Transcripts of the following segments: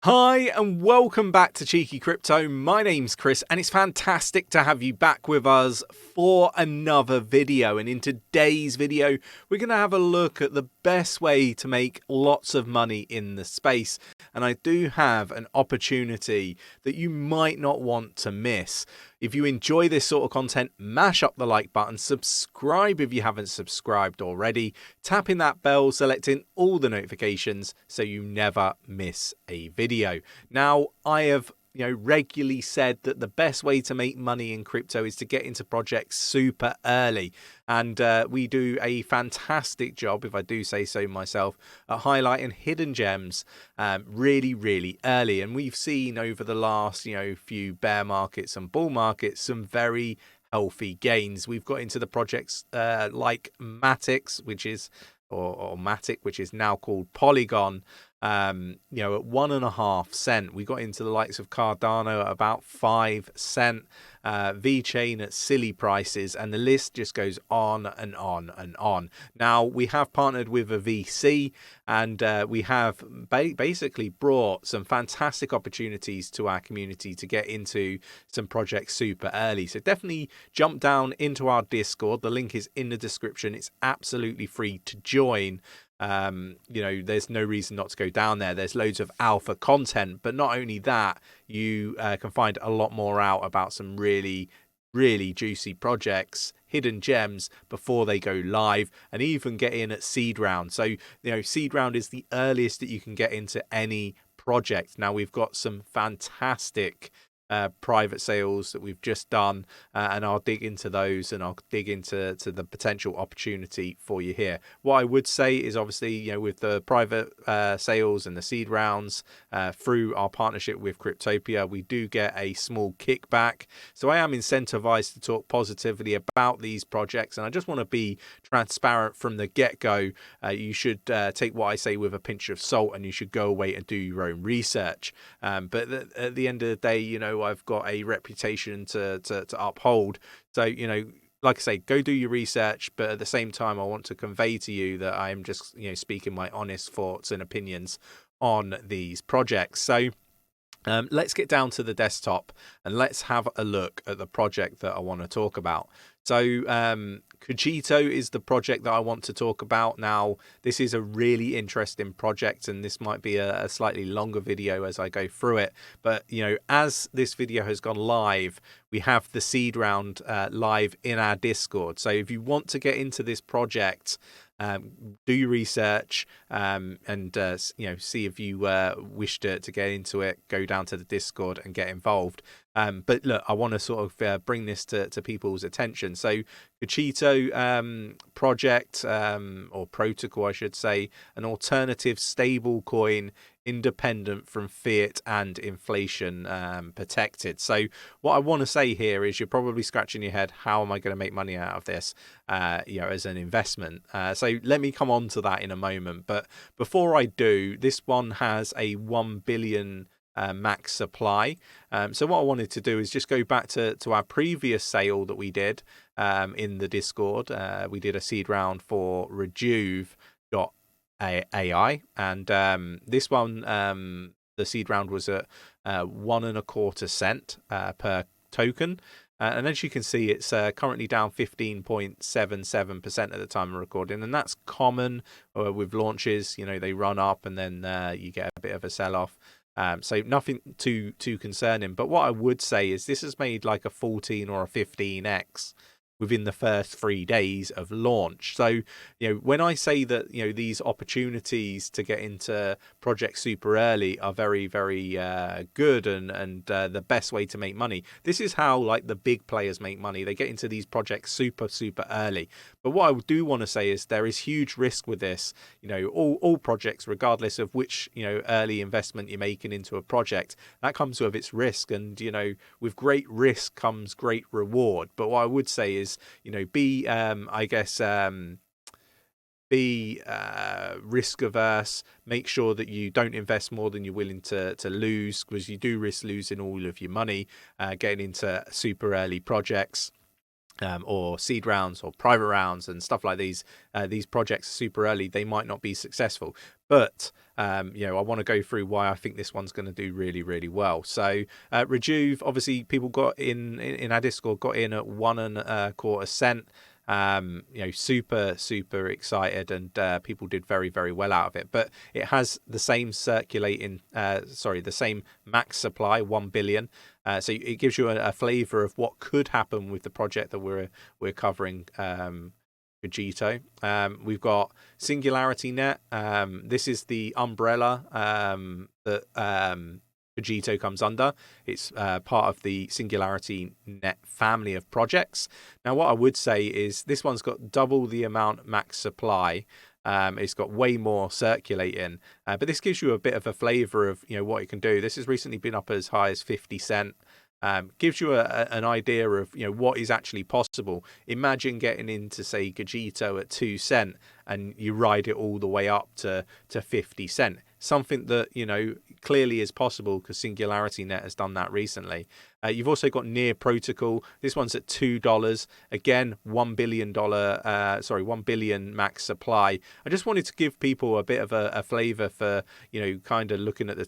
Hi and welcome back to Cheeky Crypto. My name's Chris and it's fantastic to have you back with us for another video. And in today's video, we're going to have a look at the best way to make lots of money in the space. And I do have an opportunity that you might not want to miss. If you enjoy this sort of content, mash up the like button, subscribe if you haven't subscribed already, tapping that bell, selecting all the notifications so you never miss a video. Now, I have regularly said that the best way to make money in crypto is to get into projects super early. And we do a fantastic job, if I do say so myself, at highlighting hidden gems really, really early. And we've seen over the last, few bear markets and bull markets, some very healthy gains. We've got into the projects like 𝗕𝗪𝗡, which is or 𝗕𝗪𝗡, which is now called Polygon, at 1.5 cents. We got into the likes of Cardano at about 5 cents, VeChain at silly prices, and the list just goes on and on and on. Now, we have partnered with a VC, and we have basically brought some fantastic opportunities to our community to get into some projects super early. So definitely jump down into our Discord. The link is in the description. It's absolutely free to join. There's no reason not to go down there. There's loads of alpha content, but not only that, you can find a lot more out about some really juicy projects, hidden gems before they go live, and even get in at seed round. So seed round is the earliest that you can get into any project. Now, we've got some fantastic private sales that we've just done, and I'll dig into those, and I'll dig into the potential opportunity for you here. What I would say is, obviously, with the private sales and the seed rounds through our partnership with 𝗕𝗘𝗪𝗧𝗕, we do get a small kickback. So I am incentivized to talk positively about these projects, and I just want to be transparent from the get-go. You should take what I say with a pinch of salt, and you should go away and do your own research. But at the end of the day, I've got a reputation to uphold. So, like I say, go do your research. But at the same time, I want to convey to you that I am just, speaking my honest thoughts and opinions on these projects. So let's get down to the desktop and let's have a look at the project that I want to talk about. So 𝗕𝗘𝗪𝗧𝗕 is the project that I want to talk about. Now, this is a really interesting project, and this might be a slightly longer video as I go through it. But, as this video has gone live, we have the seed round live in our Discord. So if you want to get into this project, do your research and see if you wish to get into it. Go down to the Discord and get involved. But look, I want to sort of bring this to people's attention. So 𝗕𝗘𝗪𝗧𝗕 project, or protocol, I should say, an alternative stable coin independent from fiat and inflation, protected. So what I want to say here is, you're probably scratching your head, how am I going to make money out of this as an investment? So let me come on to that in a moment. But before I do, this one has a 1 billion max supply. So what I wanted to do is just go back to our previous sale that we did in the Discord. We did a seed round for 𝗕𝗪𝗠𝗠𝗪𝗠, and this one, the seed round was at 1.25 cents per token. And as you can see, it's currently down 15.77% at the time of recording. And that's common with launches. They run up and then you get a bit of a sell-off. So nothing too concerning. But what I would say is, this has made like a 14 or a 15x within the first 3 days of launch. So, when I say that, these opportunities to get into projects super early are very, very good and the best way to make money. This is how, like, the big players make money. They get into these projects super early. But what I do want to say is, there is huge risk with this. All projects, regardless of which, early investment you're making into a project, that comes with its risk. And, with great risk comes great reward. But what I would say is, be risk averse. Make sure that you don't invest more than you're willing to lose, because you do risk losing all of your money getting into super early projects. Or seed rounds or private rounds and stuff like these projects super early, they might not be successful. But I want to go through why I think this one's going to do really, really well. So 𝗕𝗘𝗪𝗔𝗠𝗠, obviously people got in our Discord, got in at 1.25 cent. Super excited, and people did very, very well out of it. But it has the same the same max supply, 1 billion. So it gives you a flavor of what could happen with the project that we're covering. 𝗕𝗘𝗪𝗔𝗠𝗠𝗘𝗥𝗦. We've got SingularityNet. This is the umbrella that 𝗕𝗘𝗪𝗔𝗠𝗠 comes under. It's part of the SingularityNet family of projects. Now, what I would say is this one's got double the amount max supply. It's got way more circulating, but this gives you a bit of a flavor of what it can do. This has recently been up as high as 50 cent. Gives you an idea of what is actually possible. Imagine getting into, say, 𝗕𝗘𝗪𝗔𝗠𝗠 at 2 cent, and you ride it all the way up to 50 cent. Something that clearly is possible, because SingularityNet has done that recently. You've also got 𝗕𝗓 This one's at $2. Again, $1 billion max supply. I just wanted to give people a bit of a flavor for kind of looking at the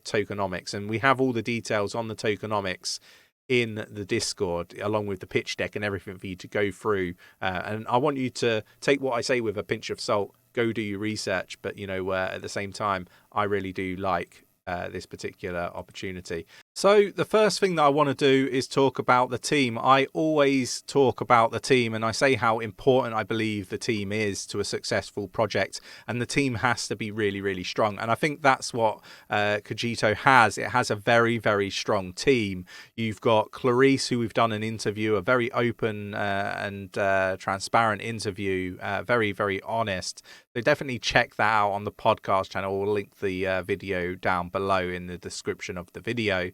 tokenomics, and we have all the details on the tokenomics in the Discord, along with the pitch deck and everything for you to go through. And I want you to take what I say with a pinch of salt. Go do your research, but at the same time, I really do like this particular opportunity. So the first thing that I want to do is talk about the team. I always talk about the team, and I say how important I believe the team is to a successful project, and the team has to be really, really strong. And I think that's what 𝗕𝗘𝗪𝗔𝗠𝗠 has. It has a very, very strong team. You've got Clarice, who we've done an interview, a very open and transparent interview, very, very honest. So definitely check that out on the podcast channel. We'll link the video down below in the description of the video.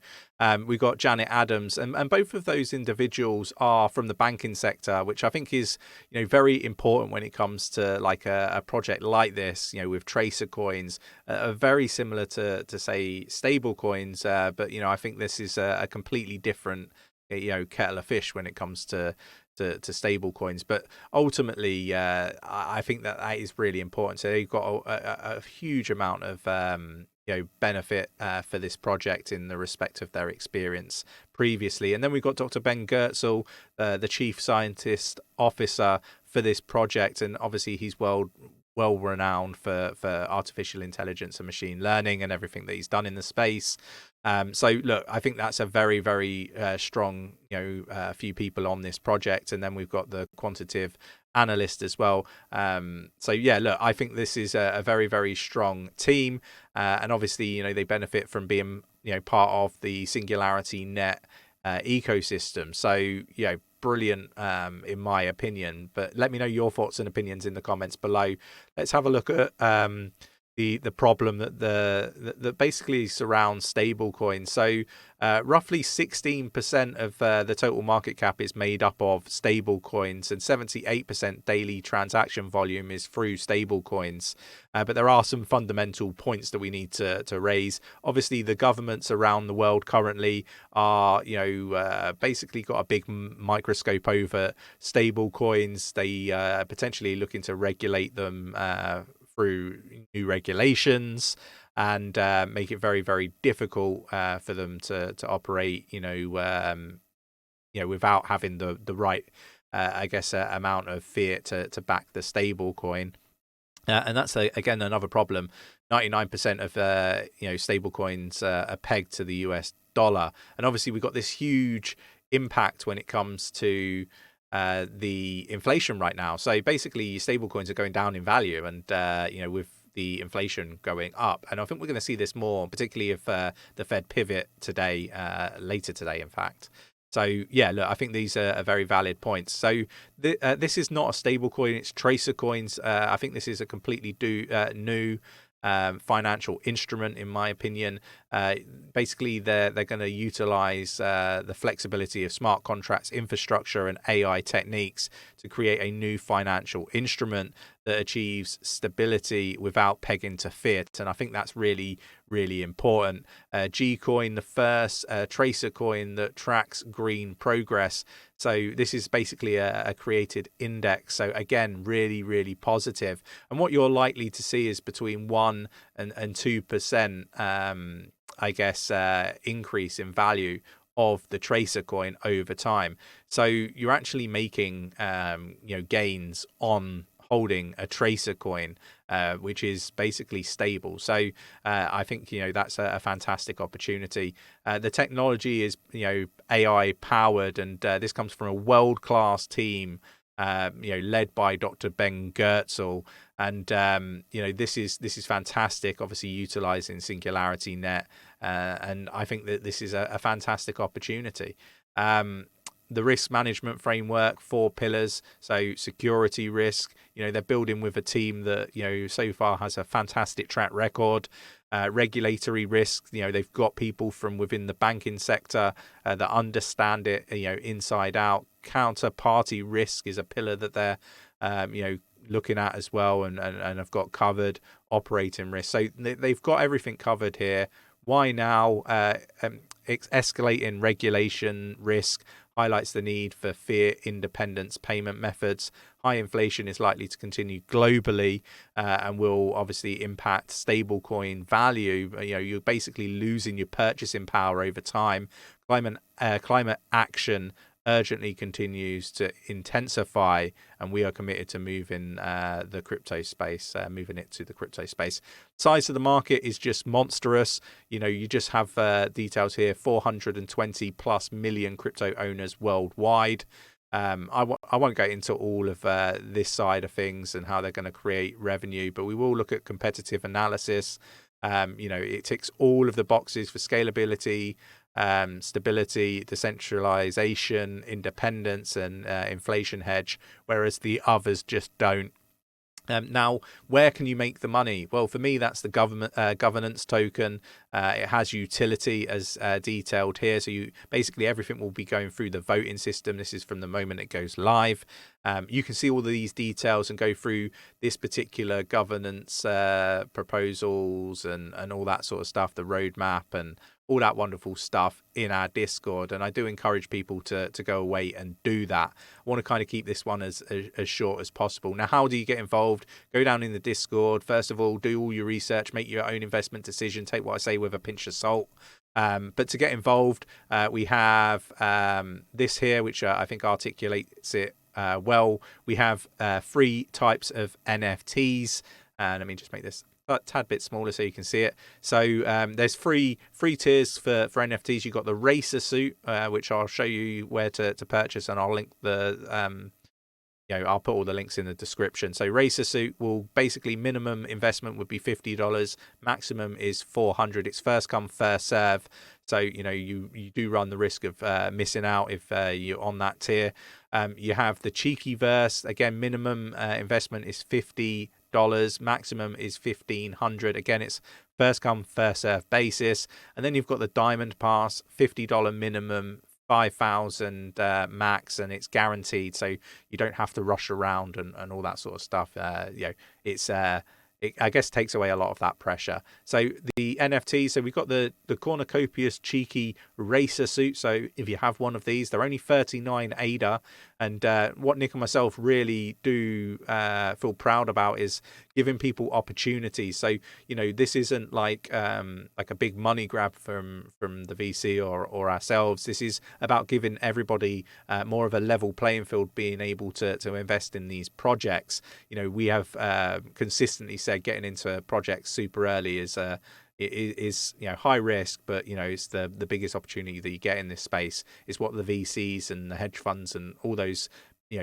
We've got Janet Adams, and both of those individuals are from the banking sector, which I think is very important when it comes to like a project like this. With tracer coins, are very similar to say stable coins, but I think this is a completely different kettle of fish when it comes to stable coins. But ultimately, I think that is really important. So you've got a huge amount of benefit for this project in the respect of their experience previously. And then we've got Dr. Ben Goertzel, the Chief Scientist Officer for this project, and obviously he's well renowned for artificial intelligence and machine learning and everything that he's done in the space. So look, I think that's a very, very strong few people on this project. And then we've got the quantitative analyst as well. So yeah, look, I think this is a very, very strong team, and obviously they benefit from being part of the SingularityNet ecosystem. So brilliant in my opinion. But let me know your thoughts and opinions in the comments below. Let's have a look at the problem that basically surrounds stable coins. So roughly 16% of the total market cap is made up of stable coins, and 78% daily transaction volume is through stable coins. But there are some fundamental points that we need to raise. Obviously, the governments around the world currently are basically got a big microscope over stable coins. They potentially looking to regulate them through new regulations, and make it very, very difficult for them to operate, without having the right, amount of fiat to back the stable coin. And that's again another problem. 99% of stable coins are pegged to the US dollar, and obviously we've got this huge impact when it comes to the inflation right now. So basically stable coins are going down in value, and with the inflation going up. And I think we're going to see this more, particularly if the Fed pivot today, later today, in fact. So yeah, look, I think these are very valid points. So this is not a stable coin, it's tracer coins. I think this is a completely new financial instrument, in my opinion. Basically, they're going to utilize the flexibility of smart contracts, infrastructure, and AI techniques to create a new financial instrument that achieves stability without pegging to fiat. And I think that's really, really important. 𝗕𝗘𝗪, the first tracer coin that tracks green progress. So this is basically a created index. So again, really, really positive. And what you're likely to see is between 1 and 2%, I guess, increase in value of the tracer coin over time. So you're actually making gains on holding a tracer coin, which is basically stable. So I think that's a fantastic opportunity. The technology is AI powered, and this comes from a world-class team led by Dr. Ben Goertzel. And this is fantastic, obviously utilizing Singularity.net, and I think that this is a fantastic opportunity. The risk management framework, 4 pillars. So security risk, they're building with a team that so far has a fantastic track record. Regulatory risk, they've got people from within the banking sector that understand it inside out. Counterparty risk is a pillar that they're looking at as well, and have got covered. Operating risk, so they've got everything covered here. Why now? Escalating regulation risk highlights the need for fiat independence payment methods. High inflation is likely to continue globally, and will obviously impact stablecoin value. You're basically losing your purchasing power over time. Climate action urgently continues to intensify, and we are committed to moving the crypto space, moving it to the crypto space. Size of the market is just monstrous. You just have details here: 420 plus million crypto owners worldwide. I won't go into all of this side of things and how they're going to create revenue, but we will look at competitive analysis. It ticks all of the boxes for scalability, stability, decentralization, independence, and inflation hedge, whereas the others just don't. Now, where can you make the money? Well, for me, that's the governance token. It has utility as detailed here. So basically everything will be going through the voting system. This is from the moment it goes live. You can see all of these details and go through this particular governance proposals and all that sort of stuff, the roadmap and all that wonderful stuff in our Discord. And I do encourage people to go away and do that. I want to kind of keep this one as short as possible. Now, how do you get involved? Go down in the Discord. First of all, do all your research, make your own investment decision, take what I say with a pinch of salt. But to get involved, we have this here, which I think articulates it well. We have 3 types of NFTs. Let me just make this a tad bit smaller so you can see it. So there's three tiers for NFTs. You've got the racer suit, which I'll show you where to purchase, and I'll link the I'll put all the links in the description. So racer suit will basically, minimum investment would be $50, maximum is $400. It's first come, first serve. So you do run the risk of missing out if you're on that tier. You have the 𝗕𝗘𝗪𝗏. Again, minimum investment is $50, maximum is $1,500. Again, it's first come, first serve basis. And then you've got the diamond pass, $50 minimum, 5,000 max, and it's guaranteed, so you don't have to rush around and all that sort of stuff. It I guess takes away a lot of that pressure. So the NFT, so we've got the 𝗕𝗘𝗪𝗏 racer suit. So if you have one of these, they're only 39 ADA. And what Nick and myself really do feel proud about is giving people opportunities. So this isn't like a big money grab from the VC or ourselves. This is about giving everybody more of a level playing field, being able to invest in these projects. We have consistently said getting into projects super early is high risk, but it's the biggest opportunity that you get in this space. Is what the VCs and the hedge funds and all those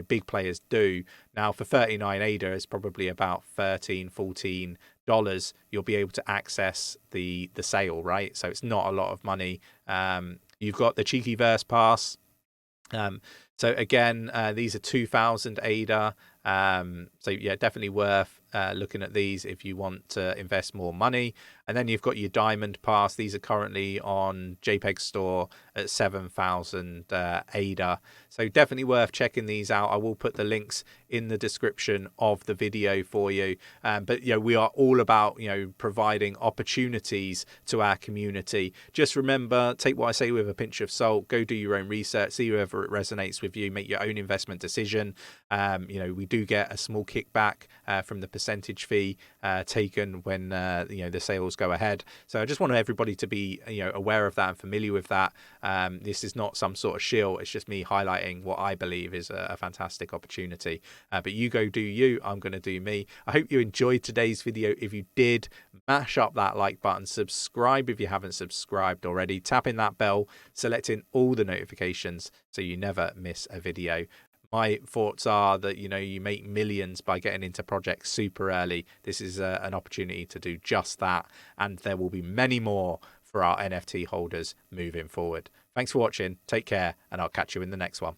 big players do. Now for 39 ADA, it's probably about $13-14. You'll be able to access the sale, right? So it's not a lot of money. You've got the 𝗕𝗘𝗪𝗏 pass. So again, these are 2,000 ADA. So yeah, definitely worth looking at these if you want to invest more money. And then you've got your diamond pass. These are currently on JPEG Store at 7,000 ADA. So definitely worth checking these out. I will put the links in the description of the video for you. But we are all about providing opportunities to our community. Just remember, take what I say with a pinch of salt. Go do your own research, see whether it resonates with you, make your own investment decision. We do get a small kickback from the percentage fee taken when the sales go ahead. So I just want everybody to be aware of that and familiar with that. This is not some sort of shill. It's just me highlighting what I believe is a fantastic opportunity. But you go do you. I'm going to do me. I hope you enjoyed today's video. If you did, mash up that like button, subscribe if you haven't subscribed already, tapping that bell, selecting all the notifications so you never miss a video. My thoughts are that you make millions by getting into projects super early. This is an opportunity to do just that, and there will be many more for our NFT holders moving forward. Thanks for watching, take care, and I'll catch you in the next one.